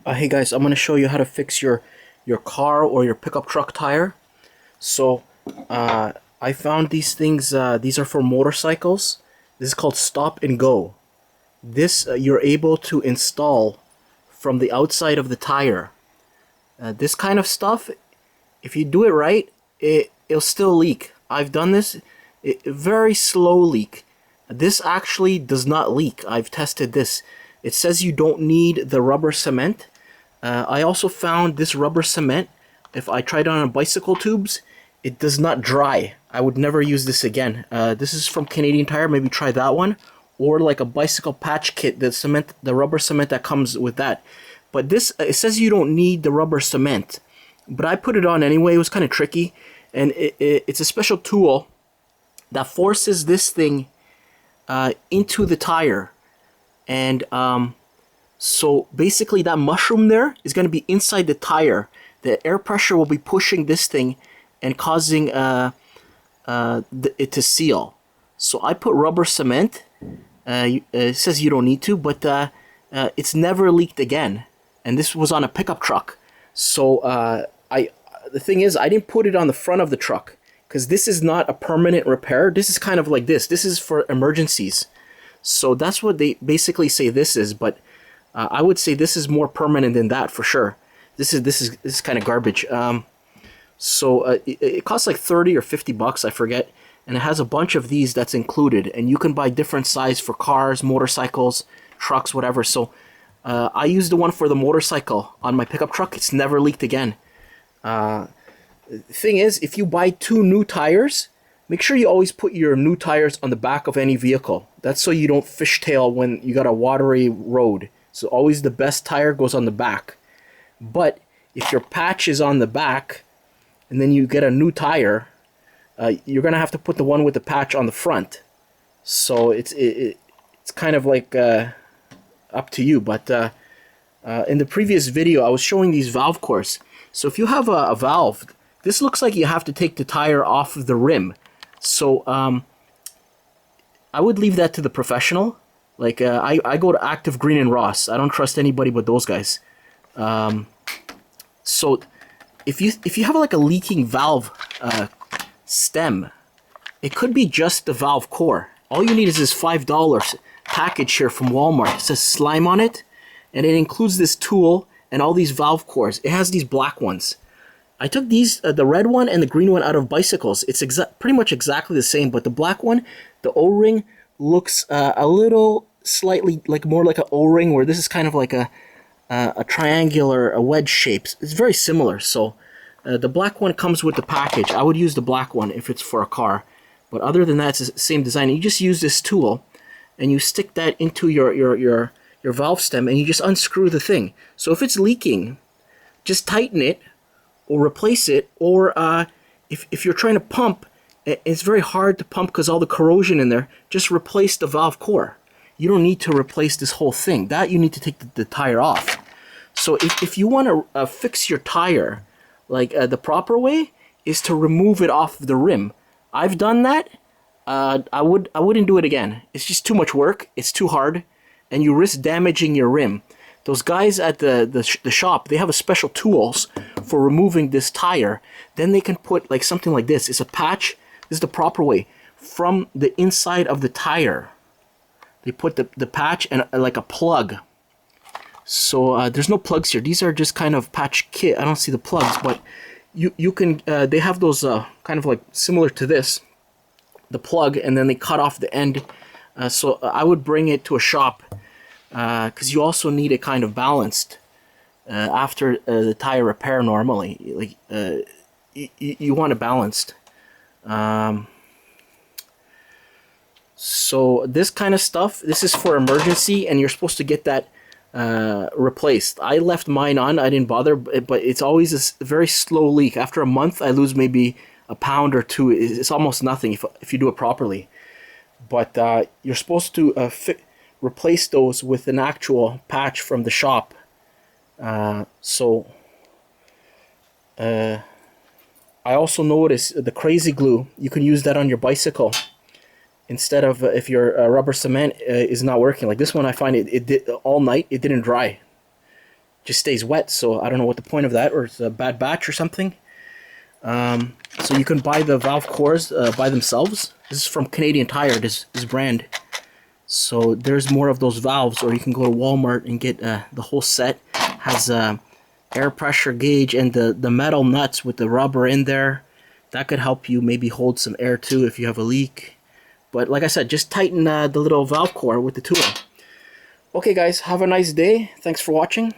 Hey guys, I'm gonna show you how to fix your car or your pickup truck tire. So I found these things. These are for motorcycles. This is called Stop and Go. This you're able to install from the outside of the tire. This kind of stuff, if you do it right, it'll still leak. I've done this. Very slow leak. This actually does not leak. I've tested this. It says you don't need the rubber cement. I also found this rubber cement, if I tried it on bicycle tubes, it does not dry. I would never use this again. This is from Canadian Tire, maybe try that one. Or like a bicycle patch kit, the rubber cement that comes with that. But this, it says you don't need the rubber cement. But I put it on anyway, it was kind of tricky. And it's a special tool that forces this thing into the tire. And so basically that mushroom there is going to be inside the tire. The air pressure will be pushing this thing and causing it to seal. So I put rubber cement. It says you don't need to, but it's never leaked again. And this was on a pickup truck. So the thing is, I didn't put it on the front of the truck because this is not a permanent repair. This is kind of like this. This is for emergencies. So that's what they basically say this is, but I would say this is more permanent than that for sure. This is kind of garbage. It costs like 30 or 50 bucks, I forget, and it has a bunch of these that's included, and you can buy different size for cars, motorcycles, trucks, whatever. So I used the one for the motorcycle on my pickup truck. It's never leaked again. The thing is, if you buy 2 new tires, make sure you always put your new tires on the back of any vehicle. That's so you don't fishtail when you got a watery road. So always the best tire goes on the back. But if your patch is on the back and then you get a new tire, you're going to have to put the one with the patch on the front. So it's kind of like up to you. But in the previous video, I was showing these valve cores. So if you have a valve, this looks like you have to take the tire off of the rim. So I would leave that to the professional. Like I go to Active Green and Ross. I don't trust anybody but those guys. So if you have like a leaking valve stem, it could be just the valve core. All you need is this $5 package here from Walmart. It says slime on it, and it includes this tool and all these valve cores. It has these black ones. I took these, the red one and the green one out of bicycles. It's pretty much exactly the same, but the black one, the O-ring, looks a little slightly like more like an O-ring, where this is kind of like a triangular, a wedge shape. It's very similar. So the black one comes with the package. I would use the black one if it's for a car, but other than that, it's the same design. You just use this tool and you stick that into your valve stem and you just unscrew the thing. So if it's leaking, just tighten it or replace it. Or if you're trying to pump, it's very hard to pump because all the corrosion in there. Just replace the valve core. You don't need to replace this whole thing. That you need to take the tire off. So if you want to fix your tire, like the proper way is to remove it off the rim. I've done that. I wouldn't do it again. It's just too much work. It's too hard, and you risk damaging your rim. Those guys at the shop, they have a special tools for removing this tire. Then they can put like something like this. It's a patch. This is the proper way. From the inside of the tire, they put the patch and like a plug. So there's no plugs here. These are just kind of patch kit. I don't see the plugs, but you can. They have those kind of like similar to this, the plug, and then they cut off the end. So I would bring it to a shop because you also need it kind of balanced after the tire repair. Normally, like you want it balanced. So this kind of stuff, this is for emergency, and you're supposed to get that replaced. I left mine on. I didn't bother, but it's always a very slow leak. After a month, I lose maybe a pound or 2. It's almost nothing if you do it properly. But you're supposed to replace those with an actual patch from the shop. I also noticed the crazy glue. You can use that on your bicycle instead of if your rubber cement is not working. Like this one, I find it did all night. It didn't dry. just stays wet. So I don't know what the point of that, or it's a bad batch or something. So you can buy the valve cores by themselves. This is from Canadian Tire, this brand. So there's more of those valves, or you can go to Walmart and get the whole set. Has air pressure gauge and the metal nuts with the rubber in there. That could help you maybe hold some air too if you have a leak. But like I said, just tighten the little valve core with the tool. Okay guys, have a nice day. Thanks for watching.